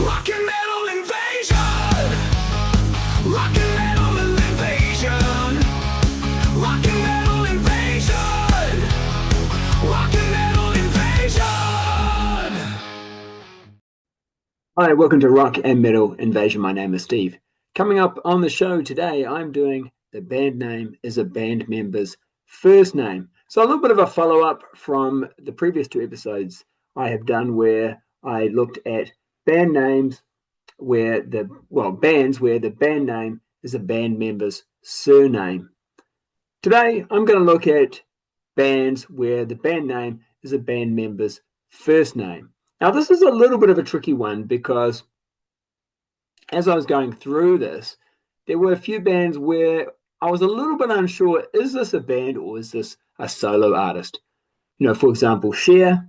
Rock and metal invasion. Rock and metal invasion. Rock and metal invasion. Rock and metal invasion. Hi, welcome to Rock and Metal Invasion. My name is Steve. Coming up on the show today, I'm doing the band name is a band member's first name. So a little bit of a follow-up from the previous two episodes I have done where I looked at band names where bands where the band name is a band member's surname. Today, I'm going to look at bands where the band name is a band member's first name. Now, this is a little bit of a tricky one because as I was going through this, there were a few bands where I was a little bit unsure, is this a band or is this a solo artist? You know, for example, Cher,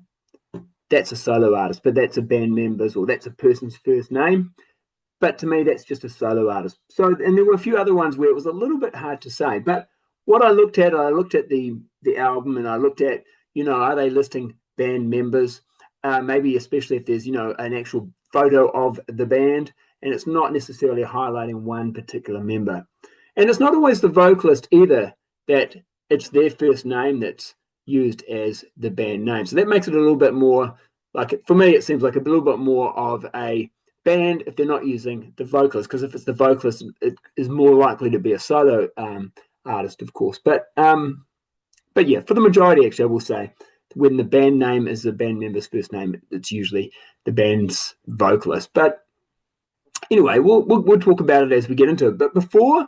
that's a solo artist, but that's a band member's or that's a person's first name. But to me, that's just a solo artist. So, and there were a few other ones where it was a little bit hard to say. But what I looked at the album and I looked at, are they listing band members? Maybe especially if there's, an actual photo of the band and it's not necessarily highlighting one particular member. And it's not always the vocalist either that it's their first name that's used as the band name. So that makes it a little bit more for me, it seems like a little bit more of a band if they're not using the vocalist, because if it's the vocalist, it is more likely to be a solo artist, of course. But yeah, for the majority, actually, I will say, when the band name is the band member's first name, it's usually the band's vocalist. But anyway, we'll talk about it as we get into it. But before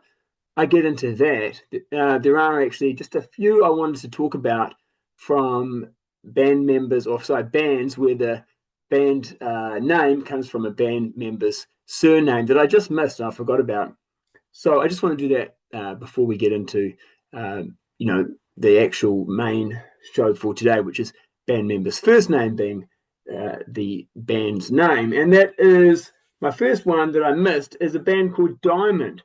I get into that, there are actually just a few I wanted to talk about from bands where the band name comes from a band member's surname that I just missed and I forgot about. So I just want to do that before we get into the actual main show for today, which is band member's first name being the band's name. And that is my first one that I missed is a band called Diamond.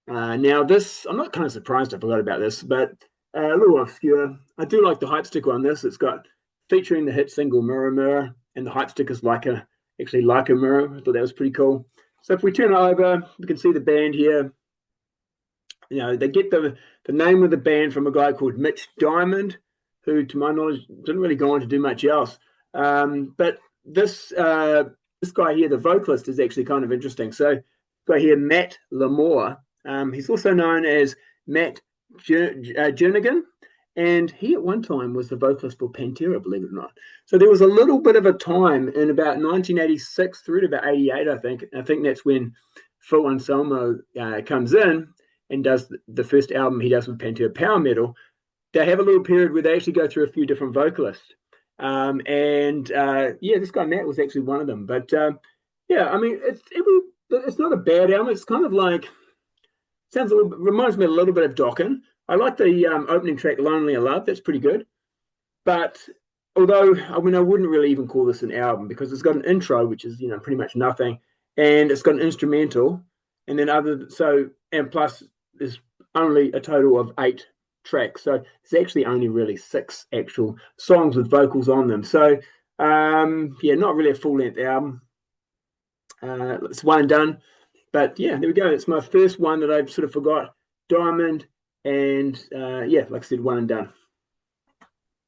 Now this, I'm not kind of surprised I forgot about this, but a little obscure. I do like the hype sticker on this. It's got featuring the hit single Mirror Mirror, and the hype sticker is like a mirror. I thought that was pretty cool. So if we turn it over, we can see the band here. They get the name of the band from a guy called Mitch Diamond, who, to my knowledge, didn't really go on to do much else. But this guy here, the vocalist, is actually kind of interesting. So this guy here, Matt Lamore, he's also known as Matt Jernigan, and he at one time was the vocalist for Pantera, believe it or not. So there was a little bit of a time in about 1986 through to about 88, I think. I think that's when Phil Anselmo comes in and does the first album he does with Pantera, Power Metal. They have a little period where they actually go through a few different vocalists. This guy Matt was actually one of them. But I mean, it's not a bad album. It's kind of like, reminds me a little bit of Dokken. I like the opening track, Lonely in Love. That's pretty good. But although, I wouldn't really even call this an album because it's got an intro, which is, pretty much nothing. And it's got an instrumental. And then plus there's only a total of 8 tracks. So it's actually only really 6 actual songs with vocals on them. So, not really a full-length album. It's one and done. But yeah, there we go. It's my first one that I sort of forgot. Diamond. And like I said, one and done.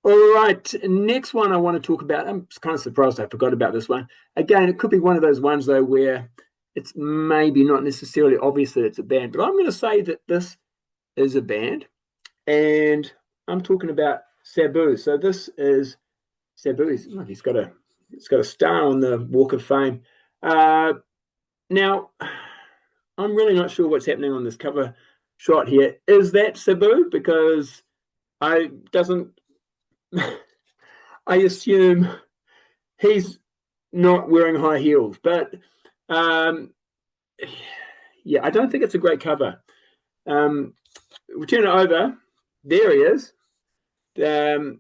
All right, next one I want to talk about. I'm kind of surprised I forgot about this one. Again, it could be one of those ones, though, where it's maybe not necessarily obvious that it's a band. But I'm going to say that this is a band. And I'm talking about Sabu. So this is Sabu. He's got a star on the Walk of Fame. Now, I'm really not sure what's happening on this cover shot here. Is that Sabu? Because I assume he's not wearing high heels. But I don't think it's a great cover. We turn it over. There he is. So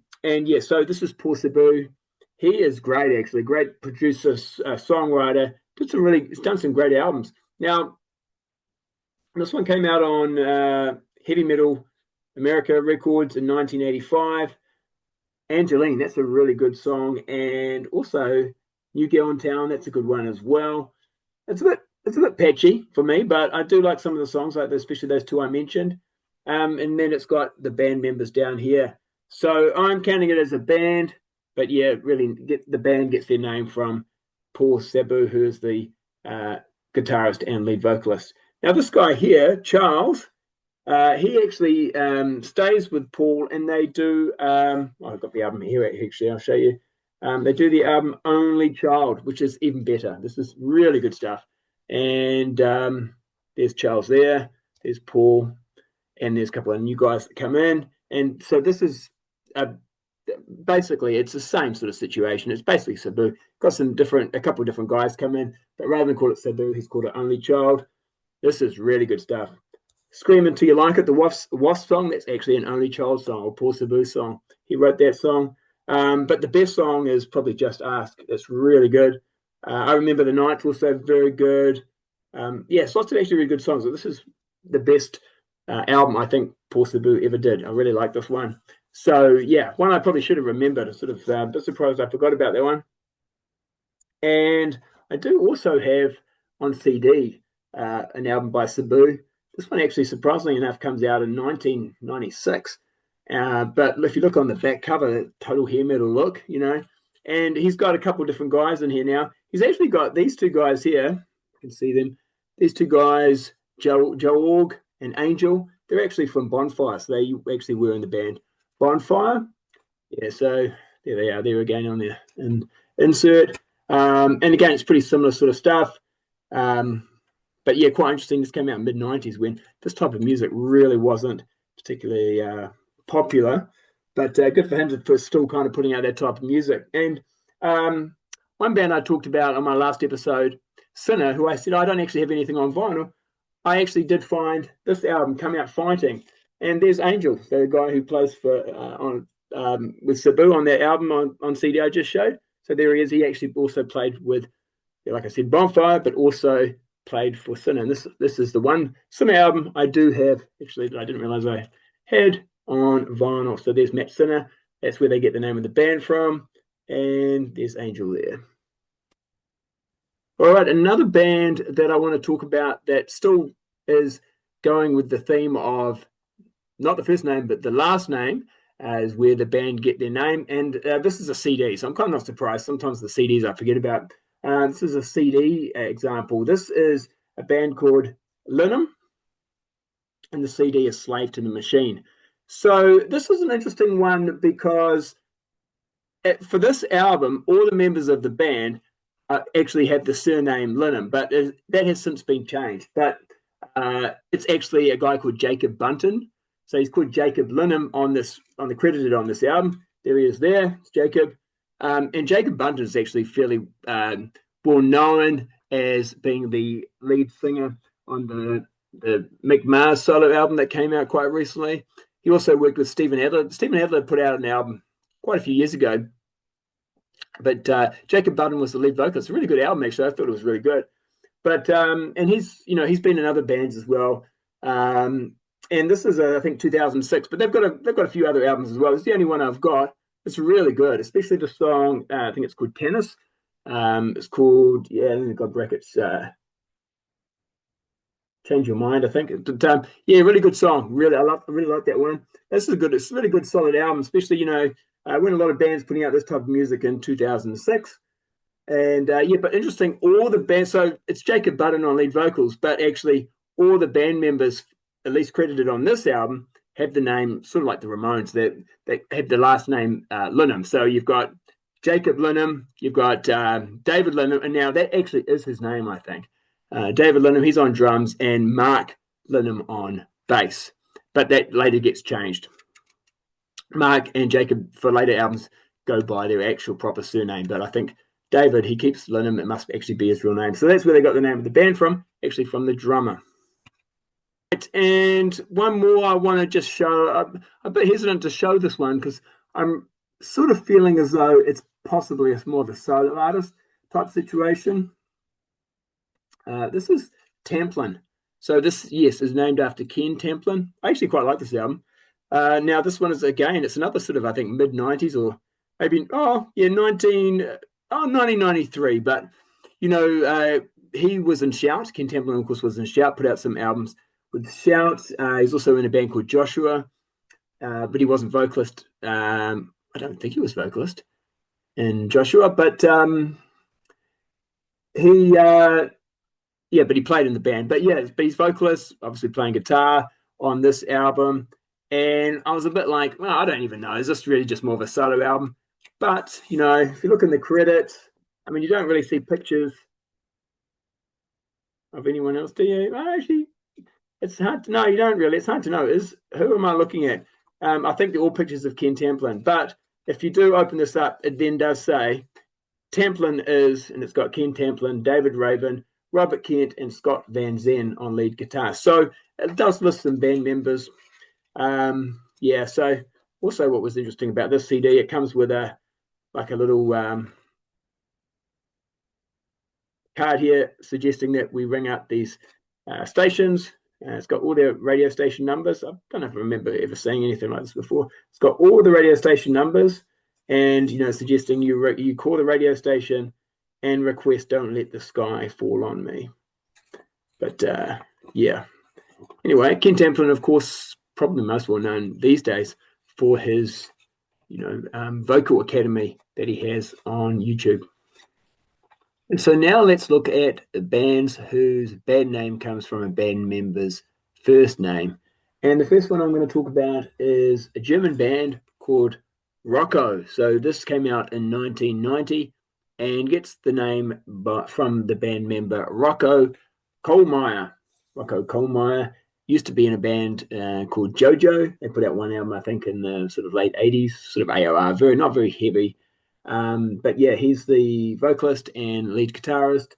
this is poor Sabu. He is great, actually. Great producer, songwriter. He's done some great albums. Now, this one came out on Heavy Metal America Records in 1985. Angeline, that's a really good song. And also New Girl in Town, that's a good one as well. it's a bit patchy for me, but I do like some of the songs, like especially those two I mentioned. And then it's got the band members down here. So I'm counting it as a band, but yeah, really the band gets their name from Paul Sabu, who is the guitarist and lead vocalist. Now this guy here, Charles, he actually stays with Paul, and they do. I've got the album here. Actually, I'll show you. They do the album "Only Child," which is even better. This is really good stuff. And there's Charles there. There's Paul, and there's a couple of new guys that come in. And so this is basically it's the same sort of situation. It's basically Sabu. Got a couple of different guys come in, but rather than call it Sabu, he's called it "Only Child." This is really good stuff. Scream Until You Like It, the Wasp song, that's actually an Only Child song, or Paul Sabu song. He wrote that song. But the best song is probably Just Ask. It's really good. I Remember the Nights, also very good. Yes, lots of actually really good songs. This is the best album I think Paul Sabu ever did. I really like this one. So, yeah, one I probably should have remembered. I'm sort of a bit surprised I forgot about that one. And I do also have on CD an album by Sabu. This one actually, surprisingly enough, comes out in 1996. But if you look on the back cover, total hair metal look, and he's got a couple of different guys in here now. He's actually got these two guys here. You can see them. These two guys, Joe and Angel. They're actually from Bonfire, so they actually were in the band Bonfire. Yeah, so there they are. There again on the insert. And again, it's pretty similar sort of stuff. But yeah, quite interesting. This came out in mid-90s when this type of music really wasn't particularly popular. But good for him for still kind of putting out that type of music. And one band I talked about on my last episode, Sinner, who I said I don't actually have anything on vinyl. I actually did find this album, Come Out Fighting. And there's Angel, the guy who plays with Sabu on that album on CD I just showed. So there he is. He actually also played with, like I said, Bonfire, but also played for Sinner. And this is the one Sinner album I do have. Actually, I didn't realize I had on vinyl. So there's Matt Sinner. That's where they get the name of the band from. And there's Angel there. All right, another band that I want to talk about that still is going with the theme of not the first name, but the last name is where the band get their name. And this is a CD, so I'm kind of not surprised. Sometimes the CDs I forget about. This is a CD example. This is a band called Linum, and the CD is Slave to the Machine. So this is an interesting one because for this album, all the members of the band actually have the surname Linum, but that has since been changed. But it's actually a guy called Jacob Bunton. So he's called Jacob Linum on the credited on this album. There he is there. It's Jacob. And Jacob Bunton is actually fairly well known as being the lead singer on the Mick Mars solo album that came out quite recently. He also worked with Stephen Adler. Stephen Adler put out an album quite a few years ago. But Jacob Bunton was the lead vocalist. It's a really good album, actually. I thought it was really good. But and he's been in other bands as well. And this is I think 2006. But they've got a few other albums as well. It's the only one I've got. It's really good, especially the song. I think it's called Tennis. It's called I've got brackets. Change Your Mind, I think. But, really good song. Really, I really like that one. This is good. It's a really good, solid album, especially when a lot of bands putting out this type of music in 2006. And but interesting, all the bands. So it's Jacob Bunton on lead vocals, but actually all the band members, at least credited on this album, have the name sort of like the Ramones. That have the last name Linum. So you've got Jacob Linum, you've got David Linum, and now that actually is his name, I think. David Linum, he's on drums, and Mark Linum on bass. But that later gets changed. Mark and Jacob, for later albums, go by their actual proper surname. But I think David, he keeps Linum. It must actually be his real name. So that's where they got the name of the band from, actually from the drummer. And one more I want to just show. I'm a bit hesitant to show this one because I'm sort of feeling as though it's possibly more of a solo artist type situation. This is Templan. So this, yes, is named after Ken Templan. I actually quite like this album. Now this one is, again, it's another sort of, I think, mid-90s or maybe, 1993. But, he was in Shout. Ken Templan, of course, was in Shout, put out some albums with Shout. He's also in a band called Joshua, but he wasn't vocalist. I don't think he was vocalist in Joshua, but but he played in the band. But yeah, he's vocalist, obviously playing guitar on this album. And I was a bit like, well, I don't even know. Is this really just more of a solo album? But, you know, if you look in the credits, I mean, you don't really see pictures of anyone else, do you? Well, actually, it's hard to know. You don't really. It's hard to know. Who am I looking at? I think they're all pictures of Ken Templan. But if you do open this up, it then does say Templan is, and it's got Ken Templan, David Raven, Robert Kent, and Scott Van Zen on lead guitar. So it does list some band members. So also what was interesting about this CD, it comes with a little card here suggesting that we ring up these stations. It's got all their radio station numbers. I don't know if I remember ever seeing anything like this before. It's got all the radio station numbers, and suggesting you call the radio station and request "Don't Let the Sky Fall on Me." But anyway, Ken Templan, of course, probably most well known these days for his vocal academy that he has on YouTube. And so now let's look at bands whose band name comes from a band member's first name. And the first one I'm going to talk about is a German band called Rocco. So this came out in 1990 and gets the name from the band member Rocco Kohlmeier. Rocco Kohlmeier used to be in a band called JoJo. They put out one album, I think, in the sort of late 80s, sort of AOR, not very heavy. But yeah, he's the vocalist and lead guitarist,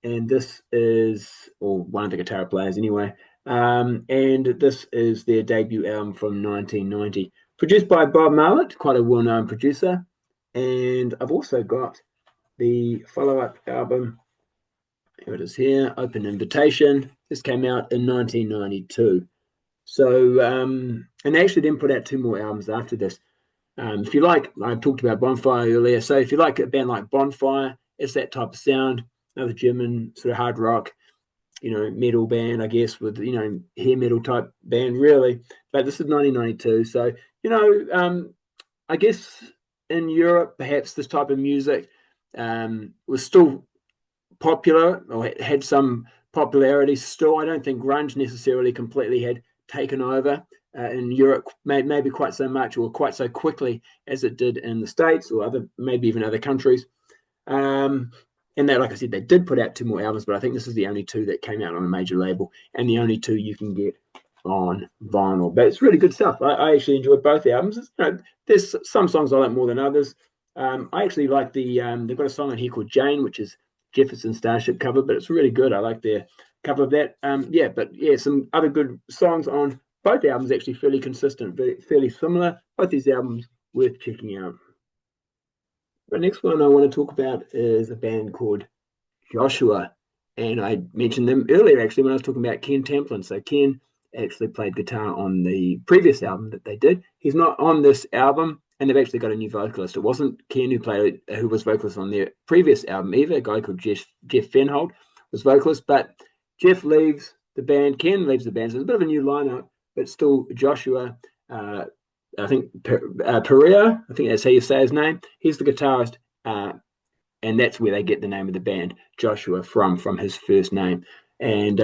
and this is, or one of the guitar players anyway, and this is their debut album from 1990, produced by Bob Marlett, quite a well-known producer. And I've also got the follow-up album. Here it is here, Open Invitation. This came out in 1992. So, and they actually then put out 2 more albums after this. If you like, I talked about Bonfire earlier. So if you like a band like Bonfire, it's that type of sound, another German sort of hard rock, metal band, I guess, with, hair metal type band, really. But this is 1992. So, I guess in Europe, perhaps this type of music was still popular, or had some popularity still. I don't think grunge necessarily completely had taken over in Europe, maybe quite so much or quite so quickly as it did in the States or maybe even other countries. And they, like I said, they did put out 2 more albums, but I think this is the only 2 that came out on a major label and the only 2 you can get on vinyl. But it's really good stuff. I actually enjoyed both albums. There's some songs I like more than others. I actually like they've got a song on here called Jane, which is Jefferson Starship cover, but it's really good. I like their cover of that. Some other good songs on both albums, actually fairly consistent, fairly similar. Both these albums worth checking out. The next one I want to talk about is a band called Joshua, and I mentioned them earlier actually when I was talking about Ken Templan. So Ken actually played guitar on the previous album that they did. He's not on this album, and they've actually got a new vocalist. It wasn't Ken who was vocalist on their previous album either. A guy called Jeff Fenhold was vocalist, but Jeff leaves the band. Ken leaves the band. So it's a bit of a new lineup, but still Joshua. I think Pereira, I think that's how you say his name. He's the guitarist, and that's where they get the name of the band, Joshua, from his first name. And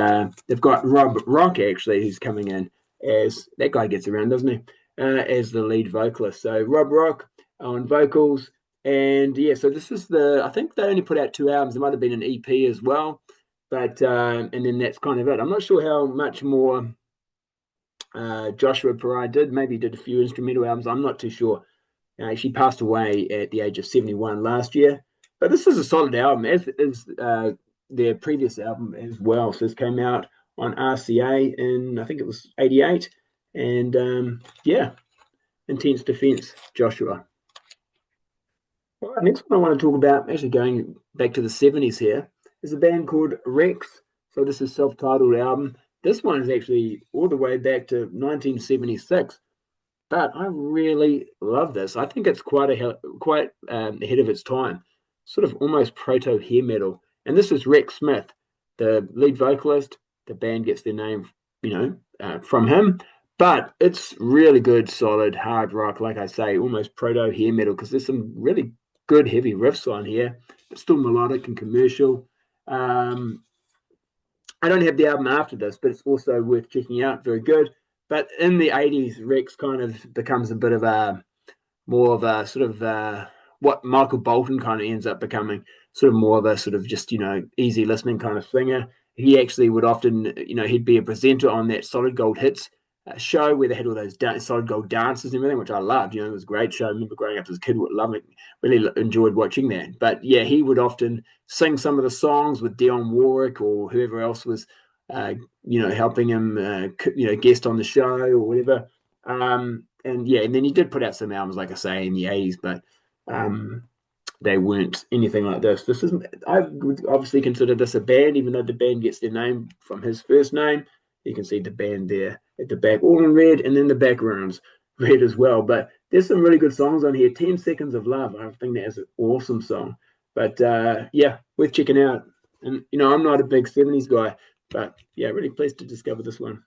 they've got Rob Rock, actually, who's coming in as, that guy gets around, doesn't he, as the lead vocalist. So Rob Rock on vocals. And yeah, so this is I think they only put out 2 albums. There might have been an EP as well. But, and then that's kind of it. I'm not sure how much more Joshua Pereira did. Maybe he did a few instrumental albums. I'm not too sure. She passed away at the age of 71 last year. But this is a solid album, as is their previous album as well. So this came out on RCA in, I think it was 88. And Intense Defense, Joshua. All right, next one I want to talk about, actually going back to the 70s here, is a band called Rex. So this is a self-titled album. This one is actually all the way back to 1976, but I really love this. I think it's quite ahead of its time, sort of almost proto hair metal. And this is Rex Smith. the lead vocalist. The band gets their name, from him. But it's really good, solid hard rock, like I say, almost proto hair metal, because there's some really good heavy riffs on here. It's still melodic and commercial. I don't have the album after this, but it's also worth checking out. Very good. But in the 80s, Rex kind of becomes a bit of a more of a sort of what Michael Bolton kind of ends up becoming, sort of more of a sort of just, easy listening kind of singer. He actually would often, he'd be a presenter on that Solid Gold Hits show where they had all those Solid Gold dances and everything, which I loved. It was a great show. I remember growing up as a kid, really enjoyed watching that. But yeah, he would often sing some of the songs with Dionne Warwick or whoever else was, helping him, guest on the show or whatever. And then he did put out some albums, like I say, in the 80s, but they weren't anything like this. I would obviously consider this a band, even though the band gets their name from his first name. You can see the band there at the back, all in red, and then the background's red as well. But there's some really good songs on here. 10 Seconds of Love, I think that is an awesome song. But worth checking out. And, I'm not a big 70s guy, but yeah, really pleased to discover this one.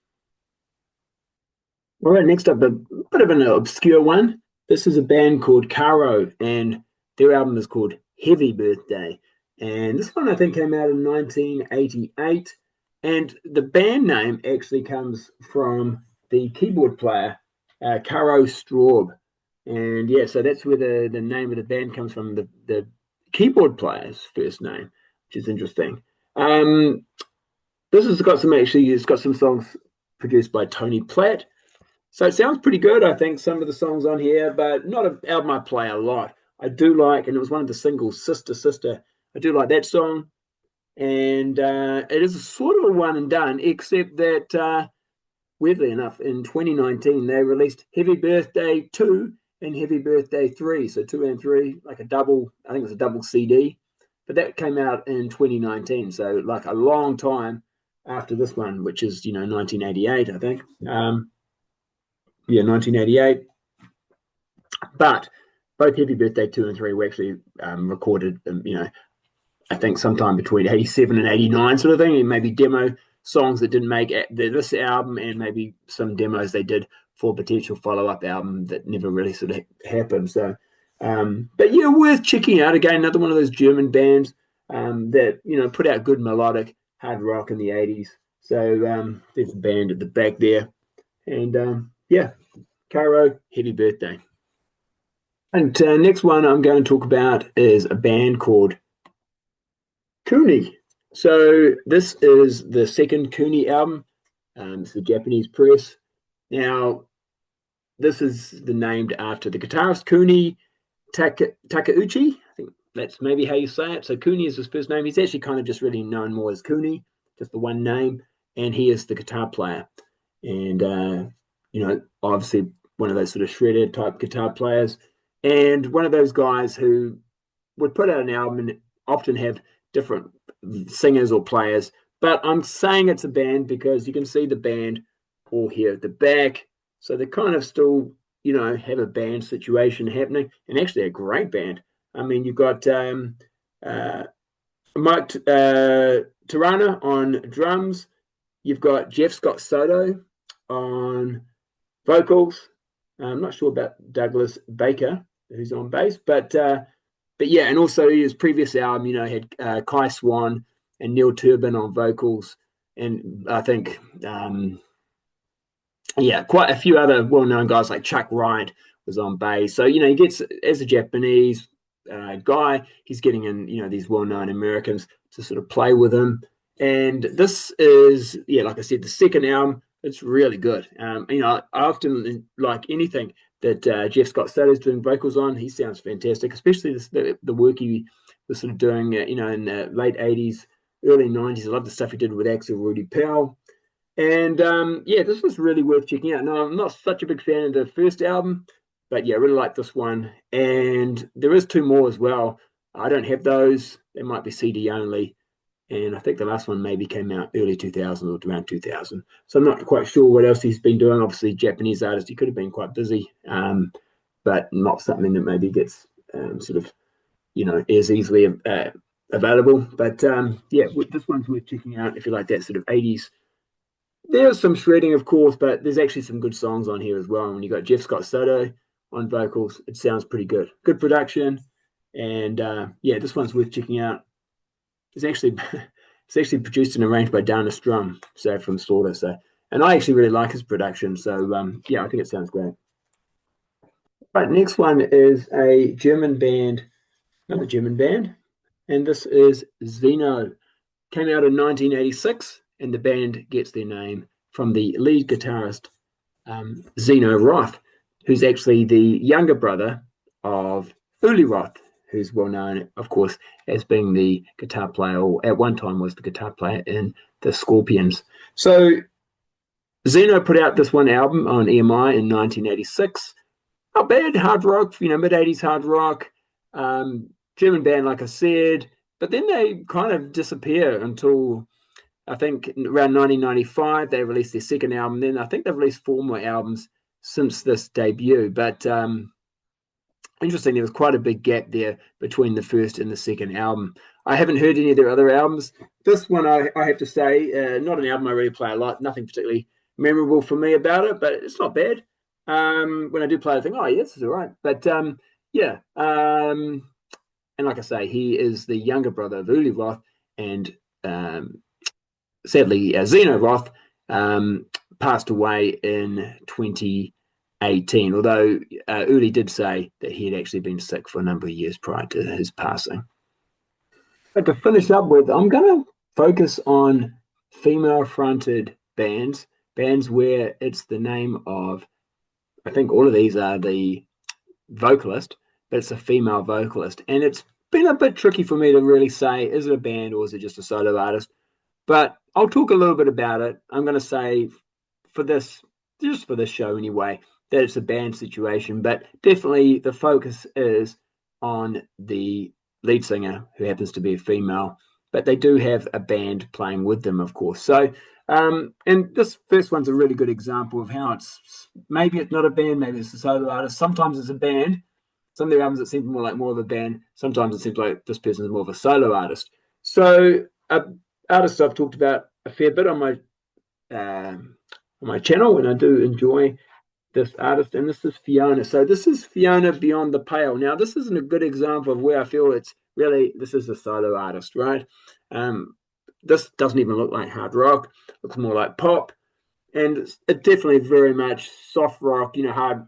All right, next up, a bit of an obscure one. This is a band called Caro, and their album is called Heavy Birthday. And this one, I think, came out in 1988. And the band name actually comes from the keyboard player, Caro Straub. And yeah, so that's where the name of the band comes from, the keyboard player's first name, which is interesting. This has got it's got some songs produced by Tony Platt. So it sounds pretty good, I think, some of the songs on here, but not an album I play a lot. I do like, and it was one of the singles, Sister, Sister. I do like that song. And it is a sort of a one and done, except that, weirdly enough, in 2019, they released Heavy Birthday 2 and Heavy Birthday 3. So 2 and 3, like a double, I think it was a double CD. But that came out in 2019, so like a long time after this one, which is, 1988, I think. 1988. But both Heavy Birthday 2 and 3 were actually recorded, I think sometime between 87 and 89 sort of thing, and maybe demo songs that didn't make this album, and maybe some demos they did for a potential follow-up album that never really sort of happened. So, but yeah, worth checking out. Again, another one of those German bands that, put out good melodic hard rock in the 80s. So there's a band at the back there. And Caro, Heavy Birthday. And next one I'm going to talk about is a band called Cooney. So this is the second Cooney album. It's the Japanese press. Now, this is named after the guitarist Cooney Takeuchi. I think that's maybe how you say it. So Cooney is his first name. He's actually kind of just really known more as Cooney, just the one name. And he is the guitar player. And, obviously one of those sort of shredder type guitar players. And one of those guys who would put out an album and often have different singers or players. But I'm saying it's a band because you can see the band all here at the back. So they kind of still, have a band situation happening, and actually a great band. I mean, you've got Mike Tirana on drums. You've got Jeff Scott Soto on vocals. I'm not sure about Douglas Baker, who's on bass, but yeah, and also his previous album, had Kai Swan and Neil Turbin on vocals, and I think, quite a few other well-known guys like Chuck Wright was on bass. So, he gets, as a Japanese guy, he's getting in, these well-known Americans to sort of play with him. And this is, like I said, the second album. It's really good. I often like anything that Jeff Scott Soto's doing vocals on. He sounds fantastic, especially the work he was sort of doing, in the late 80s, early 90s. I love the stuff he did with Axel Rudy Powell. And, this was really worth checking out. Now, I'm not such a big fan of the first album, but, I really like this one. And there is 2 more as well. I don't have those. They might be CD only. And I think the last one maybe came out early 2000 or around 2000. So I'm not quite sure what else he's been doing. Obviously, Japanese artist, he could have been quite busy, but not something that maybe gets sort of, as easily available. But yeah, this one's worth checking out if you like that sort of 80s. There's some shredding, of course, but there's actually some good songs on here as well. And when you got Jeff Scott Soto on vocals, it sounds pretty good. Good production, and yeah, this one's worth checking out. It's actually it's actually produced and arranged by Dana Strum, so from Slaughter. So, and I actually really like his production. So yeah, I think it sounds great. Right, next one is a German band, another German band, and this is Zeno. Came out in 1986, and the band gets their name from the lead guitarist Zeno Roth, who's actually the younger brother of Uli Roth, who's well known, of course, as being the guitar player, or at one time was the guitar player in the Scorpions. So Zeno put out this one album on EMI in 1986. Not bad, hard rock, mid-80s hard rock. German band, like I said, but then they kind of disappear until I think around 1995 they released their second album. Then I think they've released 4 more albums since this debut. But interesting, there was quite a big gap there between the first and the second album. I haven't heard any of their other albums. This one, I have to say, not an album I really play a lot. Nothing particularly memorable for me about it, but it's not bad. When I do play, I think, oh, yes, it's all right. But yeah, and like I say, he is the younger brother of Uli Roth, and sadly, Zeno Roth passed away in 2018, although Uli did say that he had actually been sick for a number of years prior to his passing. But to finish up with, I'm going to focus on female-fronted bands where it's the name of, I think all of these are the vocalist, but it's a female vocalist. And it's been a bit tricky for me to really say, is it a band or is it just a solo artist? But I'll talk a little bit about it. I'm going to say just for this show anyway, that it's a band situation, but definitely the focus is on the lead singer, who happens to be a female, but they do have a band playing with them, of course. So, and this first one's a really good example of how maybe it's not a band, maybe it's a solo artist. Sometimes it's a band. Some of their albums, it seems more of a band. Sometimes it seems like this person is more of a solo artist. So, artists I've talked about a fair bit on my channel, and I do enjoy this artist, and this is Fiona. So this is Fiona Beyond the Pale. Now, this isn't a good example of where I feel this is a solo artist, right? This doesn't even look like hard rock. It looks more like pop, and it's definitely very much soft rock, hard,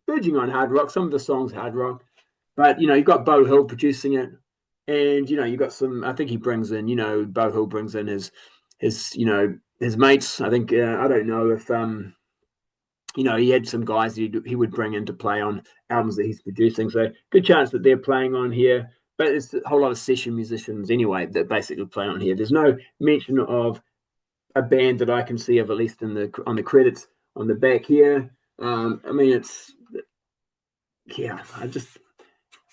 verging on hard rock. Some of the songs hard rock, but you've got Beau Hill producing it, and you've got some. I think he brings in, Beau Hill brings in his mates. I think I don't know if he had some guys he would bring in to play on albums that he's producing. So good chance that they're playing on here. But it's a whole lot of session musicians anyway that basically play on here. There's no mention of a band that I can see of, at least on the credits on the back here. I mean,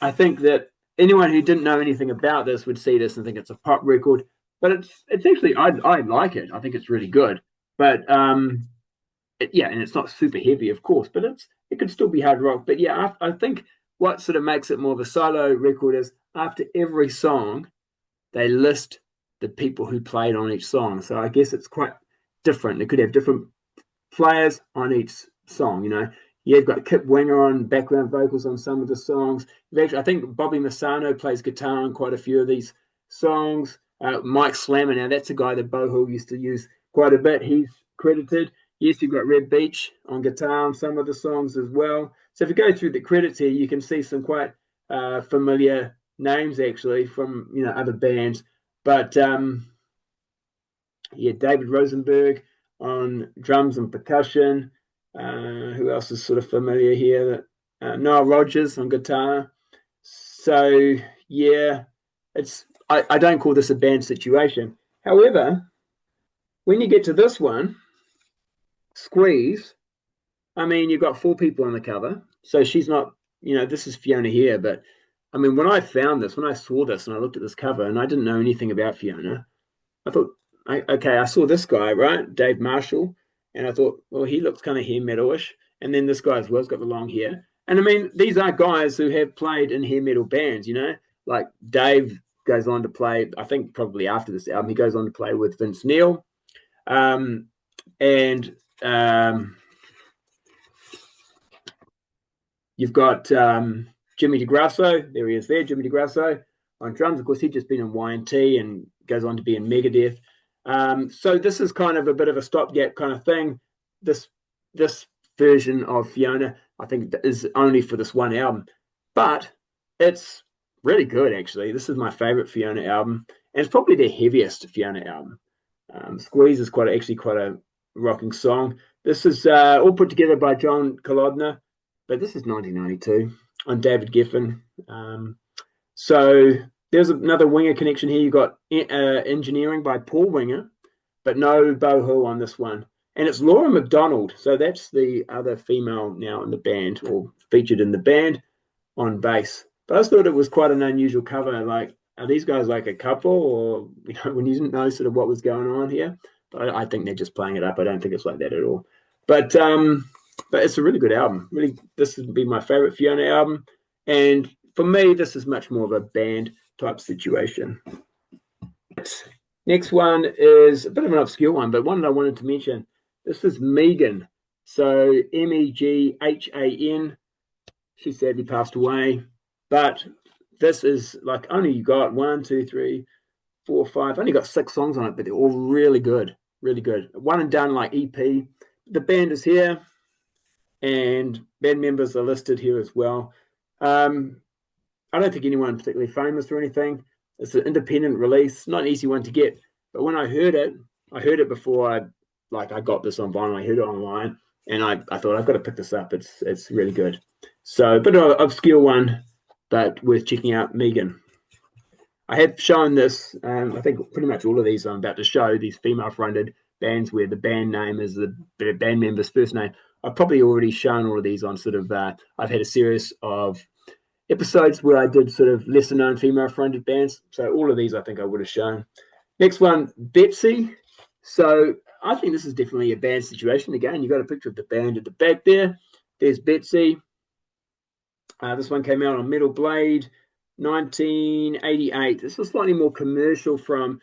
I think that anyone who didn't know anything about this would see this and think it's a pop record. But it's actually, I like it. I think it's really good. But and it's not super heavy, of course, but it could still be hard rock. But yeah, I think what sort of makes it more of a solo record is after every song, they list the people who played on each song. So I guess it's quite different. They could have different players on each song. You've got Kip Winger on background vocals on some of the songs. I think Bobby Massano plays guitar on quite a few of these songs. Mike Slammer, now that's a guy that Beau Hill used to use quite a bit. He's credited. Yes, you've got Red Beach on guitar on some of the songs as well. So if you go through the credits here, you can see some quite familiar names actually from other bands. But David Rosenberg on drums and percussion. Who else is sort of familiar here? Noel Rodgers on guitar. So yeah, I don't call this a band situation. However, when you get to this one, Squeeze, I mean, you've got 4 people on the cover. So she's not, this is Fiona here. But I mean, when I saw this and I looked at this cover and I didn't know anything about Fiona, I thought, okay, I saw this guy, right? Dave Marshall. And I thought, well, he looks kind of hair metal-ish. And then this guy as well has got the long hair. And I mean, these are guys who have played in hair metal bands, like Dave goes on to play, I think probably after this album, he goes on to play with Vince Neil. And you've got Jimmy DeGrasso. There he is there, Jimmy DeGrasso on drums. Of course, he'd just been in Y&T and goes on to be in Megadeth. So this is kind of a bit of a stopgap kind of thing. This version of Fiona, I think, is only for this one album. But it's really good, actually. This is my favorite Fiona album. And it's probably the heaviest Fiona album. Squeeze is actually quite a rocking song. This is all put together by John Kolodner, but this is 1992 on David Geffen. So there's another Winger connection here. You've got engineering by Paul Winger, but no Bohu on this one. And it's Laura McDonald. So that's the other female now in the band, or featured in the band on bass. But I just thought it was quite an unusual cover. Like, are these guys like a couple, or when you didn't know sort of what was going on here? But I think they're just playing it up. I don't think it's like that at all. But it's a really good album. Really, this would be my favorite Fiona album. And for me, this is much more of a band type situation. Next one is a bit of an obscure one, but one that I wanted to mention. This is Megan. So Meghan. She sadly passed away. But this is like, only you got 1, 2, 3, 4, 5. Only got 6 songs on it, but they're all really good. Really good. One and done, like EP. The band is here, and band members are listed here as well. I don't think anyone particularly famous or anything. It's an independent release, not an easy one to get. But when I heard it before I got this on vinyl. I heard it online, and I thought, I've got to pick this up. It's really good. So a bit of an obscure one, but worth checking out. Megan. I have shown this, I think pretty much all of these I'm about to show, these female-fronted bands where the band name is the band member's first name. I've probably already shown all of these on sort of, I've had a series of episodes where I did sort of lesser-known female-fronted bands. So all of these I think I would have shown. Next one, Betsy. So I think this is definitely a band situation. Again, you've got a picture of the band at the back there. There's Betsy. This one came out on Metal Blade, 1988. This was slightly more commercial from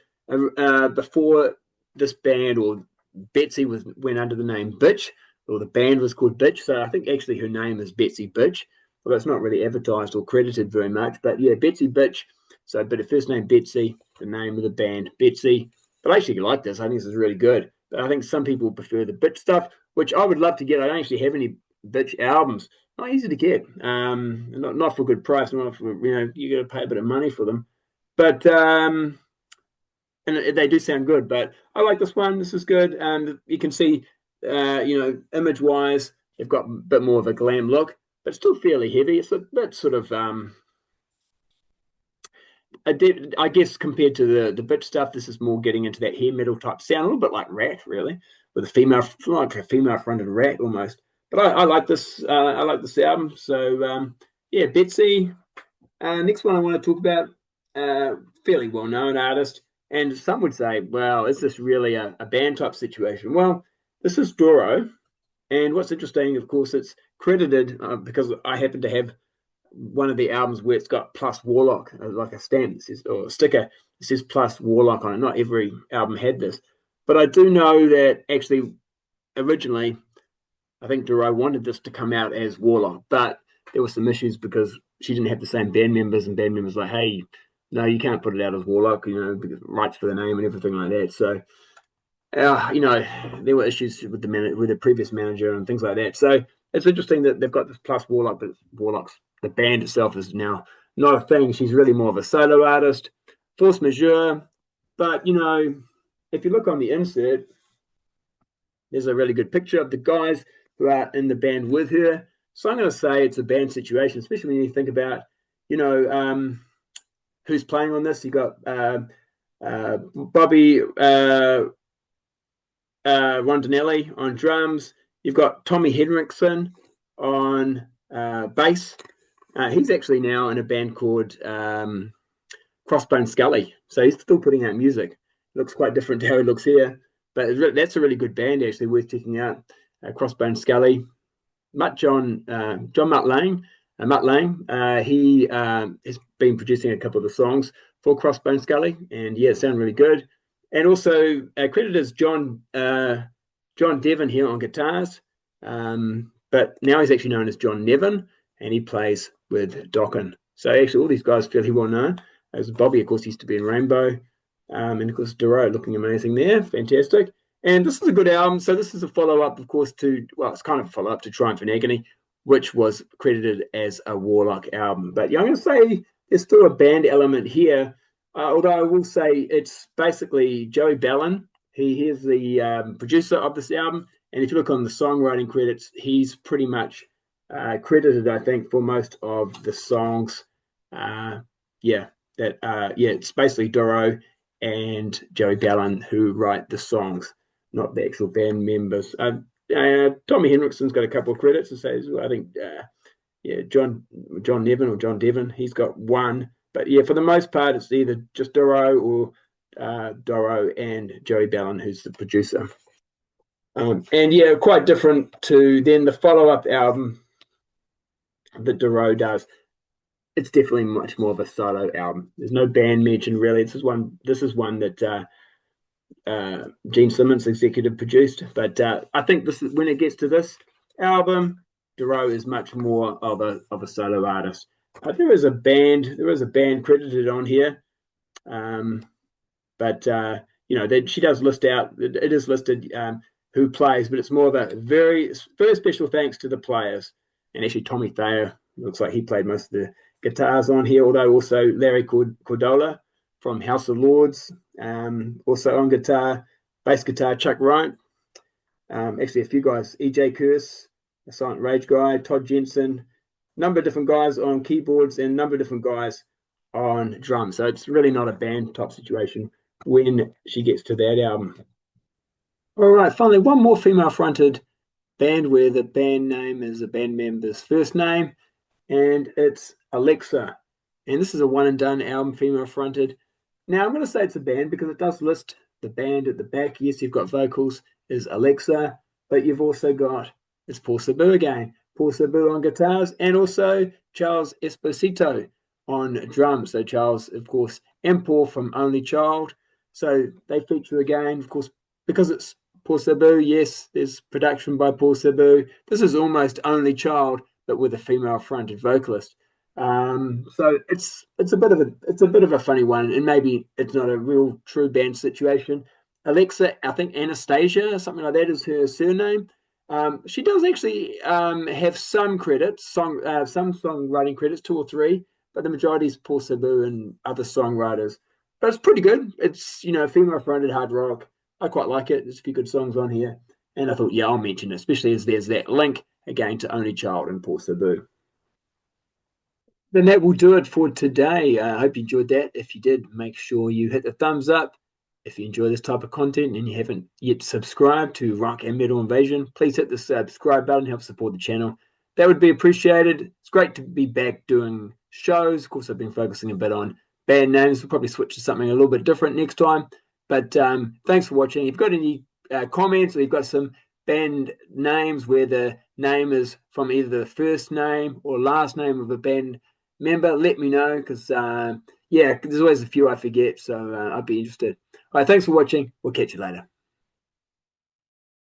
before this band, or Betsy went under the name Bitch, or the band was called Bitch. So I think actually her name is Betsy Bitch, although it's not really advertised or credited very much. But yeah, Betsy Bitch. So, but her first name Betsy, the name of the band Betsy. But I actually like this. I think this is really good. But I think some people prefer the Bitch stuff, which I would love to get. I don't actually have any Bitch albums. Not easy to get. Not for a good price. Not for, you got to pay a bit of money for them. But and they do sound good. But I like this one. This is good. You can see, image-wise, they've got a bit more of a glam look, but still fairly heavy. It's a bit sort of I guess compared to the Bitch stuff, this is more getting into that hair metal type sound, a little bit like Rat, really, with a female-fronted Rat almost. But I like this. I like this album. So yeah, Betsy. Next one I want to talk about, fairly well-known artist, and some would say, well, is this really a band type situation? Well, this is Doro, and what's interesting, of course, it's credited because I happen to have one of the albums where it's got plus Warlock, like a stamp that says, or a sticker that says plus Warlock on it. Not every album had this, but I do know that actually originally I think Doro wanted this to come out as Warlock, but there were some issues because she didn't have the same band members, and band members were like, hey, no, you can't put it out as Warlock, because rights for the name and everything like that. So there were issues with the previous manager and things like that. So it's interesting that they've got this plus Warlock, but the band itself is now not a thing. She's really more of a solo artist, force majeure. But, if you look on the insert, there's a really good picture of the guys who are in the band with her. So I'm going to say it's a band situation, especially when you think about, who's playing on this. You got Bobby Rondinelli on drums. You've got Tommy Henriksen on bass. He's actually now in a band called Crossbone Scully. So he's still putting out music. Looks quite different to how he looks here. But that's a really good band, actually, worth checking out. Crossbone Scully. John Mutt Lane. He has been producing a couple of the songs for Crossbone Scully, and yeah, it sounded really good. And also credited as John Devon here on guitars, but now he's actually known as John Nevin, and he plays with Dokken. So actually, all these guys fairly well known. As Bobby, of course, used to be in Rainbow, and of course Doro looking amazing there, fantastic. And this is a good album. So this is a follow-up, of course, to, well, it's kind of a follow-up to Triumph and Agony, which was credited as a Warlock album. But yeah, I'm going to say there's still a band element here, although I will say it's basically Joey Ballin. He is the producer of this album, and if you look on the songwriting credits, he's pretty much credited, I think, for most of the songs. It's basically Doro and Joey Ballin who write the songs, not the actual band members. Tommy Henriksen's got a couple of credits. I think, John Nevin or John Devon, he's got one. But yeah, for the most part, it's either just Doro or Doro and Joey Ballin, who's the producer. And yeah, quite different to then the follow-up album that Doro does. It's definitely much more of a solo album. There's no band mentioned really. This is one that Gene Simmons executive produced. But I think this is, when it gets to this album, Doro is much more of a solo artist. There is a band credited on here, but she does list out. It is listed who plays, but it's more of a very special thanks to the players. And actually, Tommy Thayer looks like he played most of the guitars on here, although also Larry Cordola from House of Lords, also on guitar, bass guitar, Chuck Wright, actually a few guys, EJ Curse, a Silent Rage guy, Todd Jensen, number of different guys on keyboards and a number of different guys on drums. So it's really not a band type situation when she gets to that album. All right, finally, one more female-fronted band where the band name is a band member's first name, and it's Alexa. And this is a one-and-done album, female-fronted. Now, I'm going to say it's a band because it does list the band at the back. Yes, you've got vocals, is Alexa, but you've also got, it's Paul Sabu again. Paul Sabu on guitars, and also Charles Esposito on drums. So Charles, of course, and Paul from Only Child. So they feature again, of course, because it's Paul Sabu. Yes, there's production by Paul Sabu. This is almost Only Child, but with a female-fronted vocalist. So it's a bit of a funny one, and maybe it's not a real true band situation. Alexa, I think Anastasia, something like that, is her surname. She does actually have some credits, some songwriting credits, 2 or 3, but the majority is Paul Sabu and other songwriters. But it's pretty good. It's, female-fronted hard rock. I quite like it. There's a few good songs on here, and I thought, yeah, I'll mention it, especially as there's that link again to Only Child and Paul Sabu. Then that will do it for today. I hope you enjoyed that. If you did, make sure you hit the thumbs up. If you enjoy this type of content and you haven't yet subscribed to Rock and Metal Invasion, please hit the subscribe button, help support the channel. That would be appreciated. It's great to be back doing shows. Of course, I've been focusing a bit on band names. We'll probably switch to something a little bit different next time. But thanks for watching. If you've got any comments, or you've got some band names where the name is from either the first name or last name of a band member, let me know, because there's always a few I forget, so I'd be interested. All right, thanks for watching. We'll catch you later.